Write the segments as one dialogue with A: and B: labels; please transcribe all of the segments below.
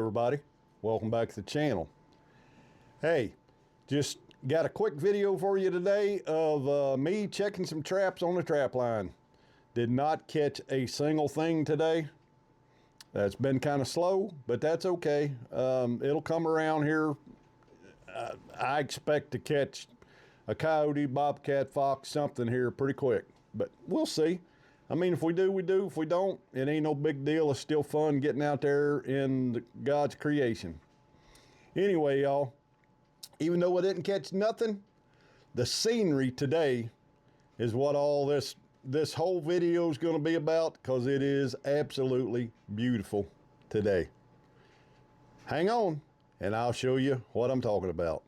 A: everybody, welcome back to the channel. Hey, just got a quick video for you today of me checking some traps on the trap line. Did not catch a single thing today. That's been kind of slow, but that's okay. It'll come around here. I expect to catch a coyote, bobcat, fox, something here pretty quick, but we'll see. I mean, if we do, we do. If we don't, it ain't no big deal. It's still fun getting out there in God's creation. Anyway, y'all, even though I didn't catch nothing, the scenery today is what all this whole video is going to be about, because it is absolutely beautiful today. Hang on, and I'll show you what I'm talking about.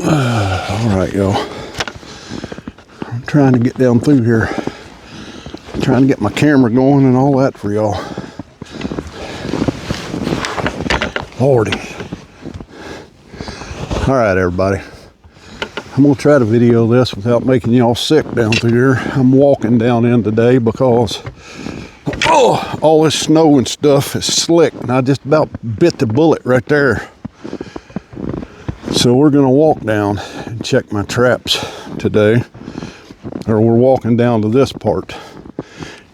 A: All right, y'all. I'm trying to get down through here. I'm trying to get my camera going and all that for y'all. Lordy. All right, everybody. I'm gonna try to video this without making y'all sick down through here. I'm walking down in today because all this snow and stuff is slick, and I just about bit the bullet right there. So we're gonna walk down and check my traps today, or we're walking down to this part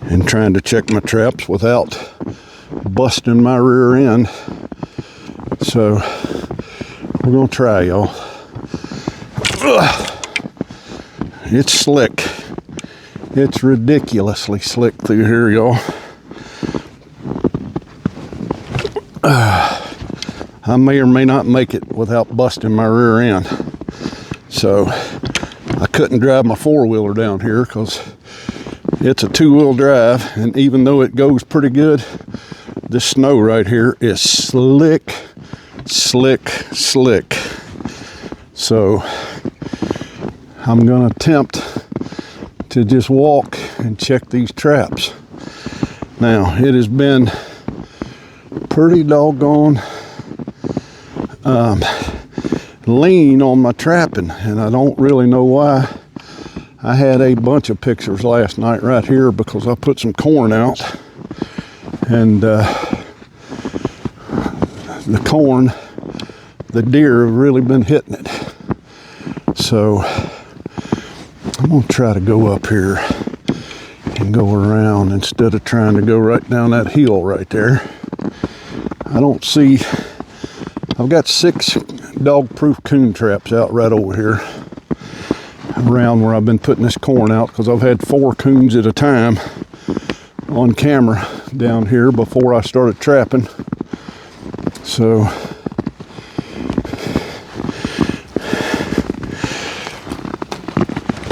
A: and trying to check my traps without busting my rear end. So we're gonna try, y'all. It's slick. It's ridiculously slick through here, y'all. I may or may not make it without busting my rear end. So I couldn't drive my four-wheeler down here because it's a two-wheel drive, and even though it goes pretty good, this snow right here is slick, slick, slick. So I'm gonna attempt to just walk and check these traps. Now, it has been pretty doggone lean on my trapping, and I don't really know why. I had a bunch of pictures last night right here because I put some corn out, and the corn, the deer have really been hitting it. So I'm gonna try to go up here and go around instead of trying to go right down that hill right there. I don't see. I've got 6 dog-proof coon traps out right over here around where I've been putting this corn out, because I've had 4 coons at a time on camera down here before I started trapping. So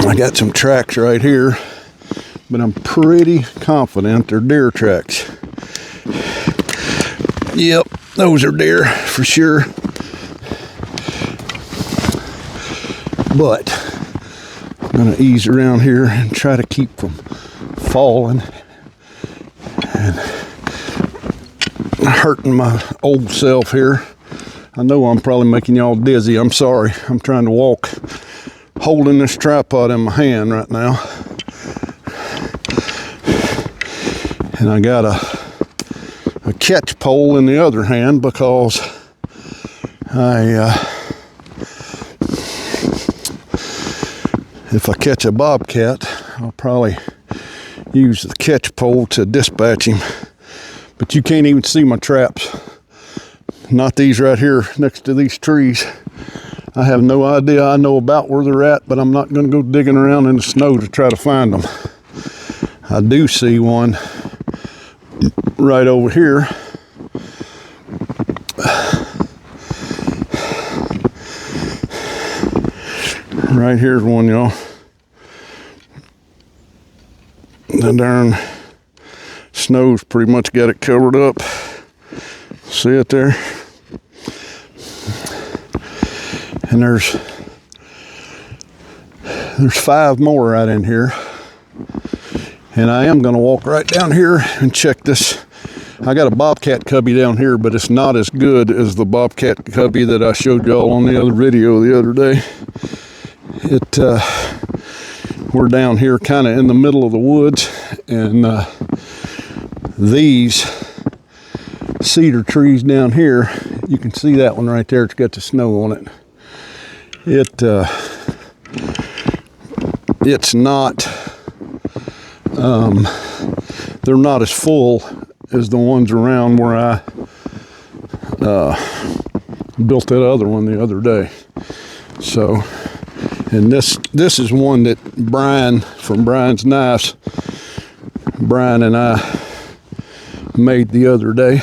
A: I got some tracks right here, but I'm pretty confident they're deer tracks. Yep, those are deer for sure. But I'm gonna ease around here and try to keep from falling and hurting my old self here. I know I'm probably making y'all dizzy. I'm sorry. I'm trying to walk holding this tripod in my hand right now. And I got a catch pole in the other hand because if I catch a bobcat, I'll probably use the catch pole to dispatch him. But you can't even see my traps. Not these right here next to these trees. I have no idea. I know about where they're at, but I'm not going to go digging around in the snow to try to find them. I do see one right over here. Right here's one, y'all. The darn snow's pretty much got it covered up. See it there? And there's 5 more right in here. And I am going to walk right down here and check this. I got a bobcat cubby down here, but it's not as good as the bobcat cubby that I showed y'all on the other video the other day. We're down here kind of in the middle of the woods, and these cedar trees down here, you can see that one right there. It's got the snow on it. It's not, they're not as full as the ones around where I built that other one the other day. So, and this is one that Brian from Brian's Knives, Brian and I made the other day.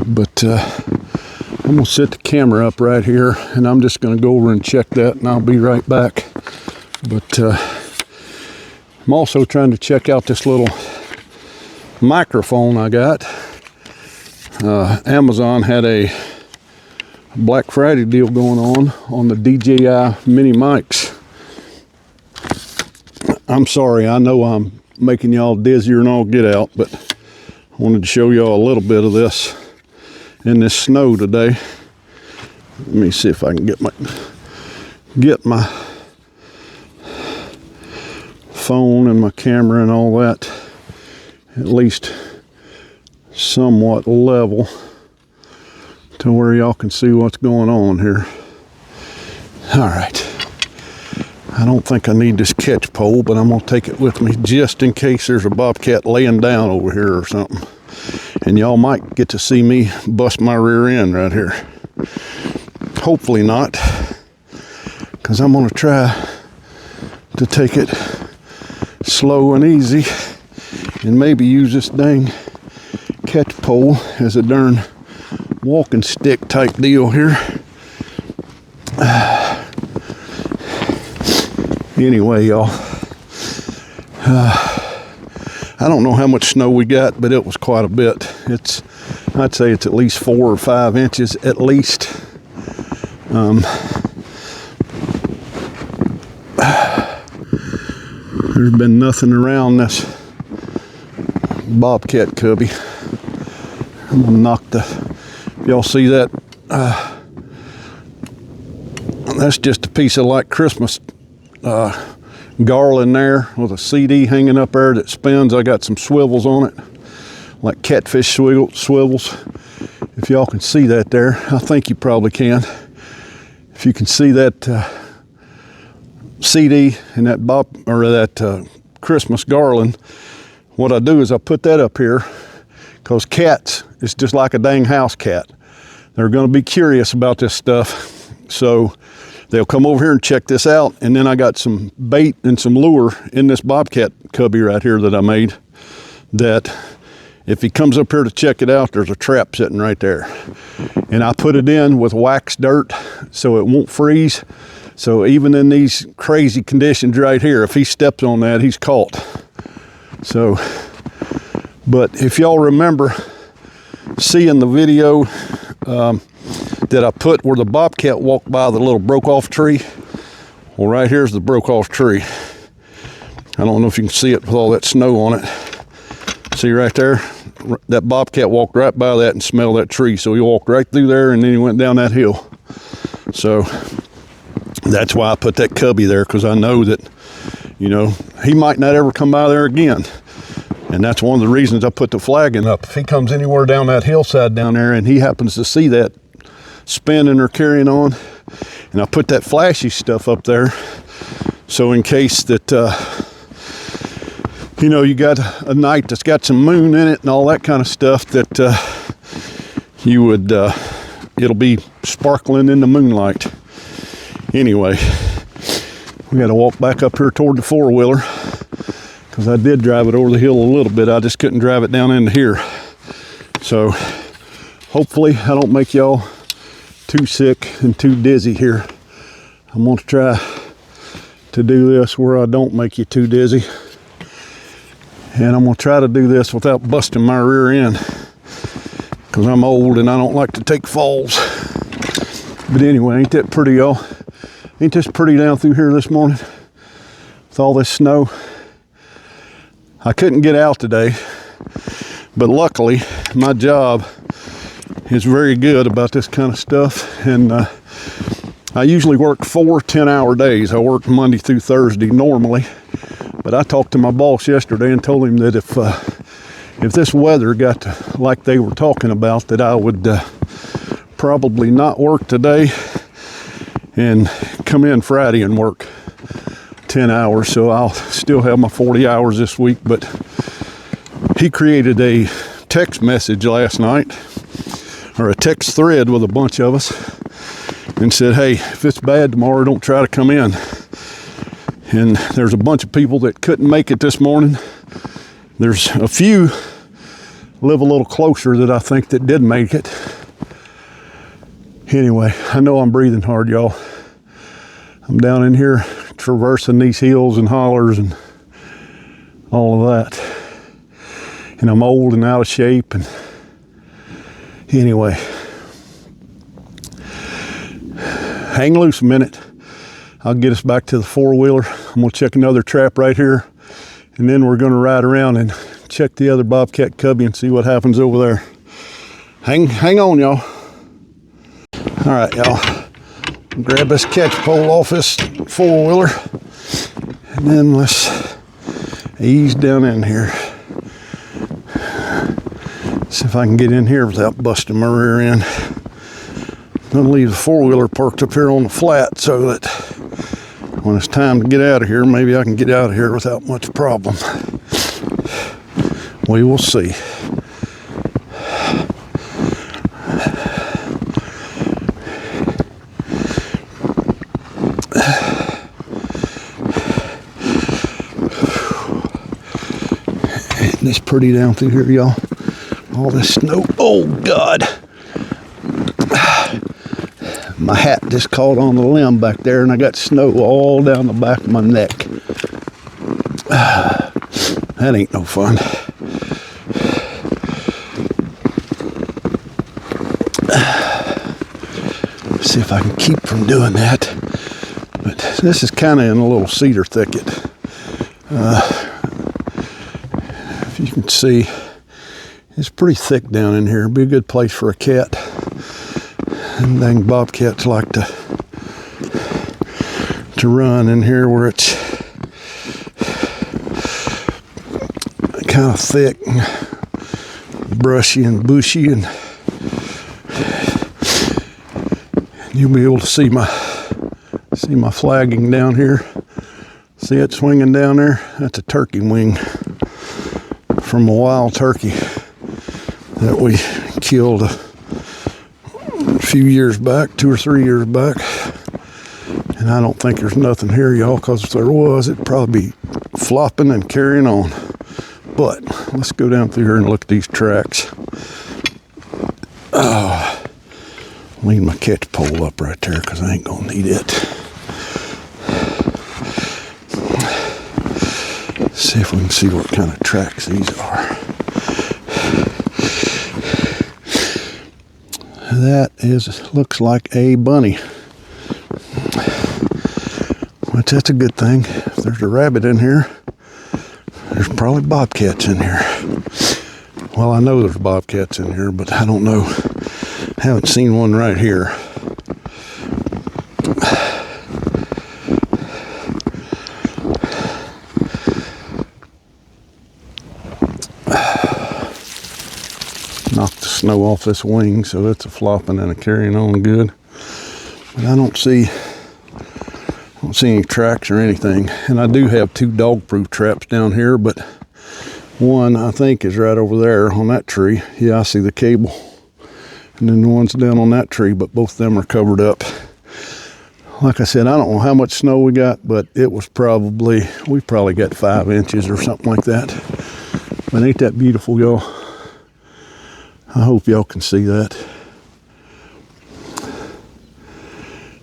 A: But I'm gonna set the camera up right here, and I'm just gonna go over and check that, and I'll be right back. But I'm also trying to check out this little microphone I got. Amazon had a Black Friday deal going on the DJI mini mics. I'm sorry, I know I'm making y'all dizzier than all get out, but I wanted to show y'all a little bit of this in this snow today. Let me see if I can get my phone and my camera and all that at least somewhat level to where y'all can see what's going on here. All right. I don't think I need this catch pole, but I'm gonna take it with me just in case there's a bobcat laying down over here or something. And y'all might get to see me bust my rear end right here. Hopefully not, because I'm gonna try to take it slow and easy and maybe use this dang catch pole as a darn walking stick type deal here. Anyway, y'all, I don't know how much snow we got, but it was quite a bit. I'd say it's at least 4 or 5 inches at least. There's been nothing around this bobcat cubby. I'm gonna knock y'all see that? That's just a piece of like Christmas garland there with a CD hanging up there that spins. I got some swivels on it, like catfish swivels. If y'all can see that there, I think you probably can. If you can see that CD and that Christmas garland, what I do is I put that up here because cats, it's just like a dang house cat. They're going to be curious about this stuff, so they'll come over here and check this out. And then I got some bait and some lure in this bobcat cubby right here that I made, that if he comes up here to check it out, there's a trap sitting right there. And I put it in with wax dirt so it won't freeze. So even in these crazy conditions right here, if he steps on that, he's caught. So, but if y'all remember seeing the video that I put where the bobcat walked by the little broke off tree, well, right here's the broke off tree. I don't know if you can see it with all that snow on it. See right there? That bobcat walked right by that and smelled that tree. So he walked right through there and then he went down that hill. So that's why I put that cubby there, because I know that, you know, he might not ever come by there again. And that's one of the reasons I put the flagging up. If he comes anywhere down that hillside down there and he happens to see that spinning or carrying on, and I put that flashy stuff up there, so in case that, you know, you got a night that's got some moon in it and all that kind of stuff, that you would, it'll be sparkling in the moonlight. Anyway, we got to walk back up here toward the four-wheeler because I did drive it over the hill a little bit. I just couldn't drive it down into here. So hopefully I don't make y'all too sick and too dizzy here. I'm going to try to do this where I don't make you too dizzy. And I'm going to try to do this without busting my rear end because I'm old and I don't like to take falls. But anyway, ain't that pretty, y'all? Ain't this pretty down through here this morning with all this snow? I couldn't get out today, but luckily my job is very good about this kind of stuff. And I usually work 4 10-hour days. I work Monday through Thursday normally. But I talked to my boss yesterday and told him that if this weather got to, like they were talking about, that I would probably not work today and come in Friday and work 10 hours. So I'll still have my 40 hours this week. But he created a text message last night, or a text thread with a bunch of us, and said, hey, if it's bad tomorrow, don't try to come in. And there's a bunch of people that couldn't make it this morning. There's a few live a little closer that I think that did make it. Anyway, I know I'm breathing hard, y'all. I'm down in here traversing these hills and hollers and all of that. And I'm old and out of shape. And anyway, hang loose a minute. I'll get us back to the four-wheeler. I'm gonna check another trap right here, and then we're gonna ride around and check the other bobcat cubby and see what happens over there. Hang on, y'all. All right, y'all. Grab this catch pole off this four-wheeler, and then let's ease down in here. See if I can get in here without busting my rear end. I'm gonna leave the four-wheeler parked up here on the flat so that when it's time to get out of here, maybe I can get out of here without much problem. We will see. Isn't this pretty down through here, y'all? All this snow. Oh, God. My hat just caught on the limb back there, and I got snow all down the back of my neck. That ain't no fun. See if I can keep from doing that. But this is kind of in a little cedar thicket. If you can see, it's pretty thick down in here. It'd be a good place for a cat. And dang bobcats like to run in here where it's kind of thick and brushy and bushy, and you'll be able to see my flagging down here. See it swinging down there? That's a turkey wing from a wild turkey that we killed a few years back, 2 or 3 years back. And I don't think there's nothing here, y'all, because if there was, it'd probably be flopping and carrying on. But let's go down through here and look at these tracks. Leave my catch pole up right there because I ain't gonna need it. See if we can see what kind of tracks these are. That looks like a bunny, which that's a good thing. If there's a rabbit in here, there's probably bobcats in here. Well, I know there's bobcats in here, but I don't know. I haven't seen one right here. Knocked the snow off this wing, so it's a flopping and a carrying on good. But I don't see any tracks or anything. And I do have 2 dog-proof traps down here, but one I think is right over there on that tree. Yeah, I see the cable. and then the ones down on that tree, but both of them are covered up. Like I said, I don't know how much snow we got, but it was we probably got 5 inches or something like that. But ain't that beautiful, y'all? I hope y'all can see that.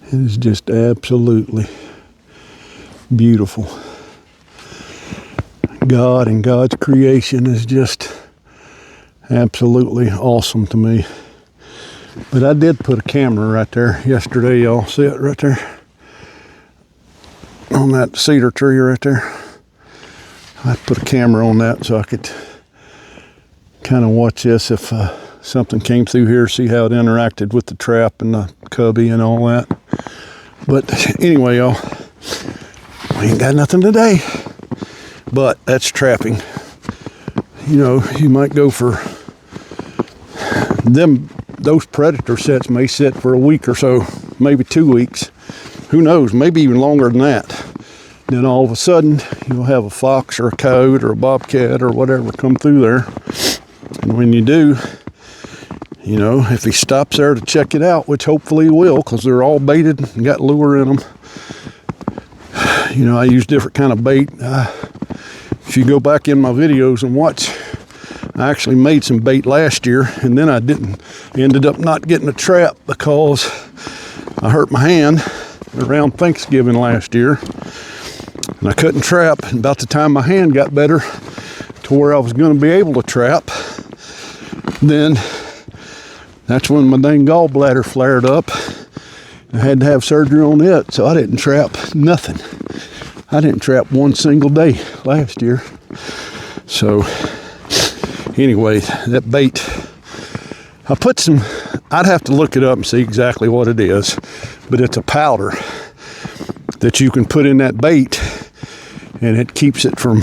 A: It is just absolutely beautiful. God and God's creation is just absolutely awesome to me. But I did put a camera right there yesterday, y'all. See it right there? On that cedar tree right there. I put a camera on that so I could kind of watch this if something came through here, see how it interacted with the trap and the cubby and all that. But anyway, y'all, we ain't got nothing today. But that's trapping. You know, you might go for them. Those predator sets may sit for a week or so, maybe 2 weeks. Who knows, maybe even longer than that. Then all of a sudden, you'll have a fox or a coyote or a bobcat or whatever come through there. And when you do, you know, if he stops there to check it out, which hopefully he will, because they're all baited and got lure in them. You know, I use different kind of bait. If you go back in my videos and watch, I actually made some bait last year, and then I ended up not getting a trap because I hurt my hand around Thanksgiving last year, and I couldn't trap. And about the time my hand got better to where I was going to be able to trap, then that's when my dang gallbladder flared up. I had to have surgery on it, so I didn't trap nothing. I didn't trap one single day last year. So anyway, that bait, I put some, I'd have to look it up and see exactly what it is, but it's a powder that you can put in that bait, and it keeps it from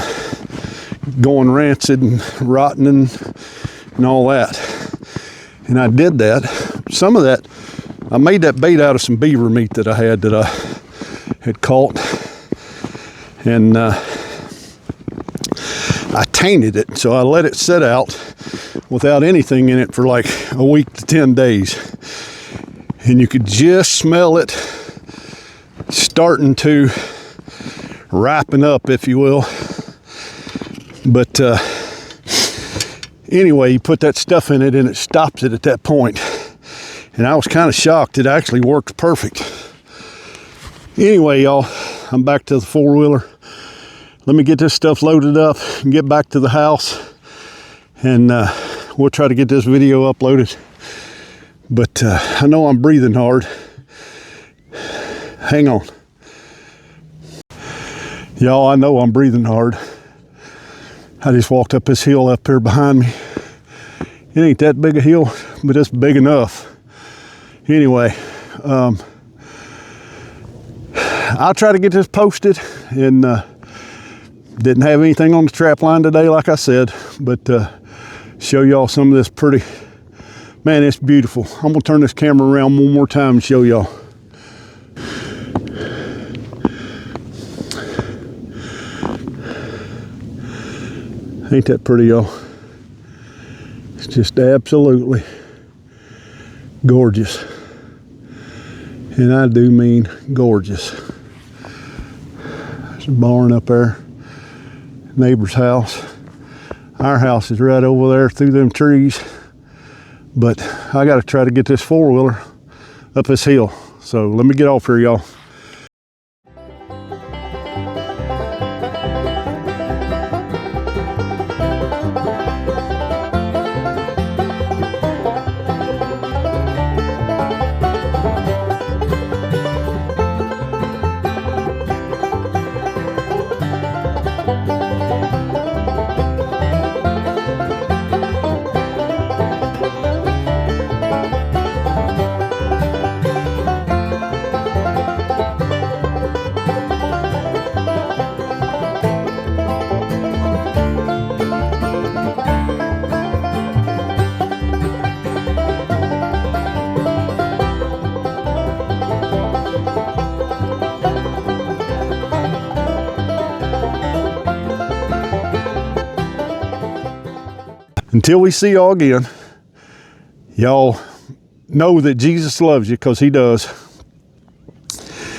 A: going rancid and rotting and all that. And I did that. Some of that, I made that bait out of some beaver meat that I had caught, and I tainted it, so I let it sit out without anything in it for like a week to 10 days, and you could just smell it starting to ripen up, if you will. But anyway, you put that stuff in it and it stops it at that point. And I was kind of shocked. It actually worked perfect. Anyway, y'all, I'm back to the four-wheeler. Let me get this stuff loaded up and get back to the house. And we'll try to get this video uploaded. But I know I'm breathing hard. Hang on. Y'all, I know I'm breathing hard. I just walked up this hill up here behind me. It ain't that big a hill, but it's big enough. Anyway, I'll try to get this posted, and didn't have anything on the trap line today, like I said, but show y'all some of this pretty, man, it's beautiful. I'm gonna turn this camera around one more time and show y'all. Ain't that pretty, y'all? It's just absolutely gorgeous. And I do mean gorgeous. There's a barn up there, neighbor's house. Our house is right over there through them trees. But I gotta try to get this four-wheeler up this hill. So let me get off here, y'all. Until we see y'all again, y'all know that Jesus loves you, because he does.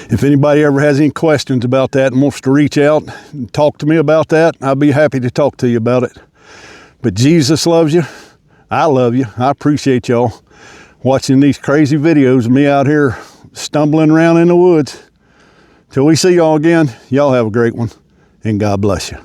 A: If anybody ever has any questions about that and wants to reach out and talk to me about that, I'll be happy to talk to you about it. But Jesus loves you. I love you. I appreciate y'all watching these crazy videos of me out here stumbling around in the woods. Till we see y'all again, y'all have a great one, and God bless you.